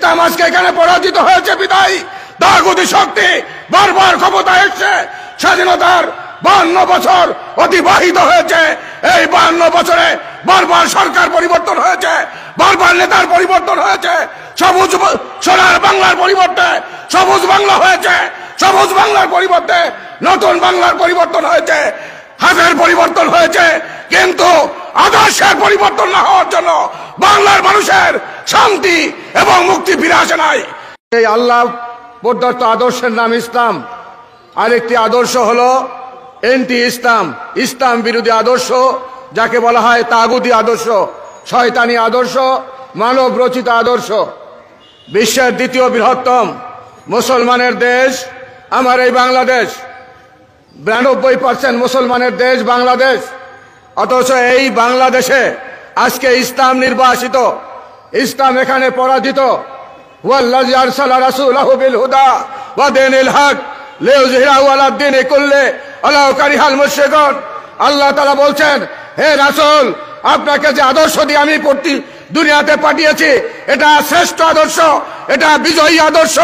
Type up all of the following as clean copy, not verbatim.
ইসলাম আজকে এখানে পরাজিত হয়েছে বিদায় দাগুদি শক্তি বারবার ক্ষমতায় এসছে। স্বাধীনতার 52 বছর অতিবাহিত হয়েছে। এই 52 বছরে বারবার সরকার পরিবর্তন হয়েছে, বারবার নেতার পরিবর্তন হয়েছে। সবুজ সোনার বাংলার পরিবর্তে সবুজ বাংলা হয়েছে, সবুজ বাংলার পরিবর্তে নতুন বাংলার পরিবর্তন হয়েছে, হাতের পরিবর্তন হয়েছে। কিন্তু আদর্শের পরিবর্তন না হওয়ার জন্য বাংলার মানুষের শান্তি এবং মুক্তি ফিরে আসে নাই। এই আল্লাহ প্রদত্ত আদর্শের নাম ইসলাম। আরেকটি আদর্শ হলো এন্টি ইসলাম, ইসলাম বিরোধী আদর্শ, যাকে বলা হয় তাগুতি আদর্শ, শয়তানি আদর্শ, মানব রচিত আদর্শ। বিশ্বের দ্বিতীয় বৃহত্তম মুসলমানের দেশ আমার এই বাংলাদেশ, 92% মুসলমানের দেশ বাংলাদেশ। অথচ এই বাংলাদেশে আজকে ইসলাম নির্বাসিত, ইসলাম এখানে পরাজিত। ওয়াল্লাযী আরসালা রাসূলাহু বিল হুদা ওয়া দীনিল হক লিইয়ুযহিরাহু আলাদ দীনি কুল্লি ওয়ালাউ কারিহাল মুশরিকুন। আল্লাহ তাআলা বলছেন, হে রাসূল, আপনাকে যে আদর্শ দিয়ে আমি দুনিয়াতে পাঠিয়েছি এটা শ্রেষ্ঠ আদর্শ, এটা বিজয়ী আদর্শ।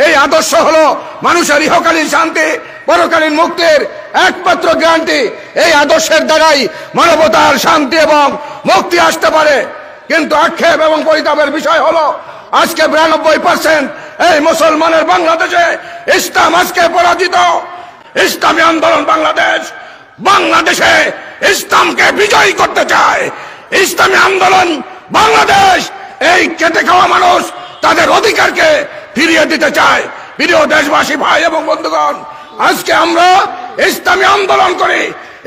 এই আদর্শ হলো মানুষের ইহকালীন শান্তি, পরকালীন মুক্তির একমাত্র গ্যারান্টি। এই আদর্শের দ্বারাই মানবতার শান্তি এবং মুক্তি আসতে পারে। কিন্তু আক্ষেপ এবং পরিতাপের বিষয় হলো আজকে 92% এই মুসলমানের বাংলাদেশে ইসলাম আজকে পরাজিত। ইসলামী আন্দোলন বাংলাদেশে ইসলামকে বিজয়ী করতে চায়। ইসলামী আন্দোলন বাংলাদেশ এই খেটে খাওয়া মানুষ তাদের অধিকারকে ফিরিয়ে দিতে চায়। প্রিয় দেশবাসী, ভাই এবং বন্ধুগণ, আজকে আমরা ইসলামী আন্দোলন করি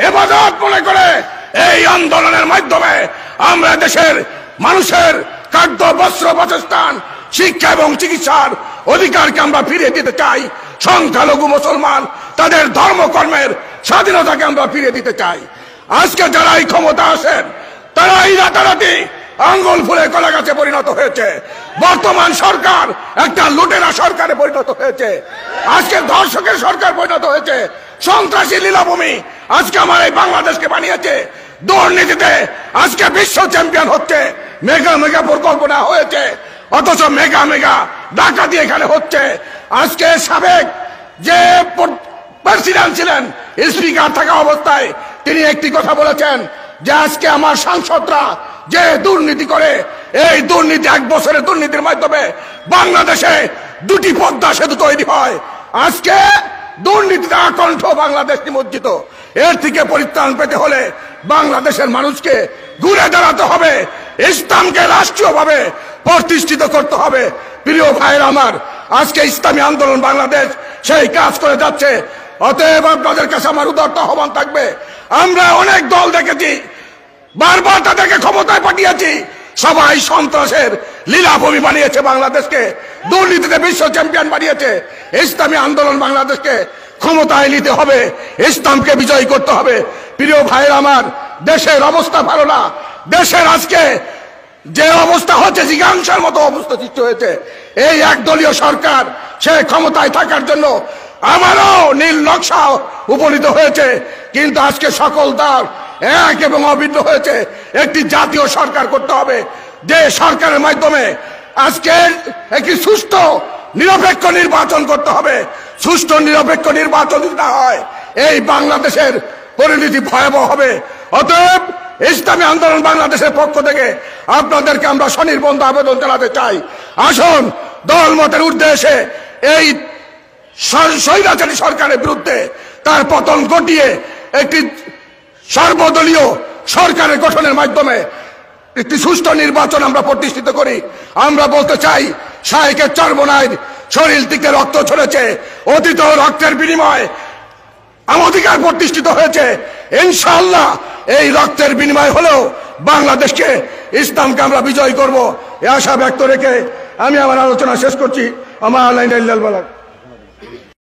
ইবাদত মনে করে। এই আন্দোলনের মাধ্যমে আমরা দেশের মানুষের খাদ্য, বস্ত্র, বাসস্থান, শিক্ষা এবং চিকিৎসার অধিকারকে আমরা ফিরিয়ে দিতে চাই। সংখ্যালঘু মুসলমান তাদের ধর্মকর্মের স্বাধীনতাকে আমরা ফিরিয়ে দিতে চাই। আজকে যারা এই ক্ষমতা আসেন তারা এই রাতারাতি আঙ্গুল ফুলে কলা গাছে পরিণত হয়েছে। বর্তমান সরকার একটা লুটেরা সরকারে পরিণত হয়েছে, আজকে ধর্ষকের সরকার পরিণত হয়েছে, সন্ত্রাসী লীলাভূমি আজকে আমার এই বাংলাদেশকে বানিয়েছে। দুর্নীতিতে আজকে বিশ্ব চ্যাম্পিয়ন হচ্ছে। মেগা মেগা পরিকল্পনা হয়েছে, অথচ মেগা মেগা ডাকাতি এখানে হচ্ছে। আজকে সাবেক যে প্রেসিডেন্ট ছিলেন, স্পিকার থাকা অবস্থায় তিনি একটি কথা বলেছেন যে আজকে আমার সাংসদরা যে দুর্নীতি করে, এই দুর্নীতি 1 বছরের দুর্নীতির মাধ্যমে বাংলাদেশে 2টি পদ্মা সেতু তৈরি হয়। আজকে দুর্নীতিতে আকণ্ঠ বাংলাদেশ নিমজ্জিত। এর থেকে পরিত্রাণ পেতে হলে বাংলাদেশের মানুষকে ঘুরে দাঁড়াতে হবে, ইসলামকে রাষ্ট্রীয়ভাবে প্রতিষ্ঠিত করতে হবে। প্রিয় ভাইয়েরা আমার, আজকে ইসলামী আন্দোলন বাংলাদেশ সেই কাজ করে যাচ্ছে। অতএব আপনাদের কাছে আমার উদাত্ত আহ্বান থাকবে, আমরা অনেক দল দেখেছি, বারবার তাদেরকে ক্ষমতায় পাঠিয়েছি, সবাই সন্ত্রাসের লীলাভূমি বানিয়েছে বাংলাদেশকে, দুর্নীতিতে বিশ্ব চ্যাম্পিয়ন বানিয়েছে। ইসলামী আন্দোলন বাংলাদেশকে ক্ষমতায় নিতে হবে, ইসলামকে বিজয়ী করতে হবে। প্রিয় ভাইয়ের আমার, দেশের অবস্থা ভালো না। দেশের আজকে যে অবস্থা হচ্ছে, জিজ্ঞাসার মতো অবস্থা সৃষ্টি হয়েছে। এই একদলীয় সরকার সে ক্ষমতায় থাকার জন্য আমারও নীল নকশা উপনীত হয়েছে, কিন্তু আজকে সকল দল এক এবং অভিন্ন হয়েছে। একটি জাতীয় সরকার করতে হবে, যে সরকারের মাধ্যমে আজকে একটি সুষ্ঠু নিরপেক্ষ নির্বাচন করতে হবে। সুষ্ঠু নিরপেক্ষ নির্বাচন যদি না হয় এই বাংলাদেশের পরিণতি ভয়াবহ হবে। অতএব ইসলামী আন্দোলন বাংলাদেশের পক্ষ থেকে আপনাদেরকে আমরা স্বনির্বন্ধ আবেদন জানাতে চাই, আসুন দলমতের উদ্দেশ্যে এই স্বৈরাচারী সরকারের বিরুদ্ধে তার পতন ঘটিয়ে একটি সর্বদলীয় সরকারের গঠনের মাধ্যমে একটি সুষ্ঠু নির্বাচন আমরা প্রতিষ্ঠিত করি। আমরা বলতে চাই, শাহেকের চর্বনায় শরীর থেকে রক্ত ঝরেছে, অতীত রক্তের বিনিময়ে অধিকার প্রতিষ্ঠিত হয়েছে। ইনশাআল্লাহ এই রক্তের বিনিময় হলেও বাংলাদেশকে, ইসলামকে আমরা বিজয় করব, এই আশা ব্যক্ত রেখে আমি আমার আলোচনা শেষ করছি। আমার আল্লাহ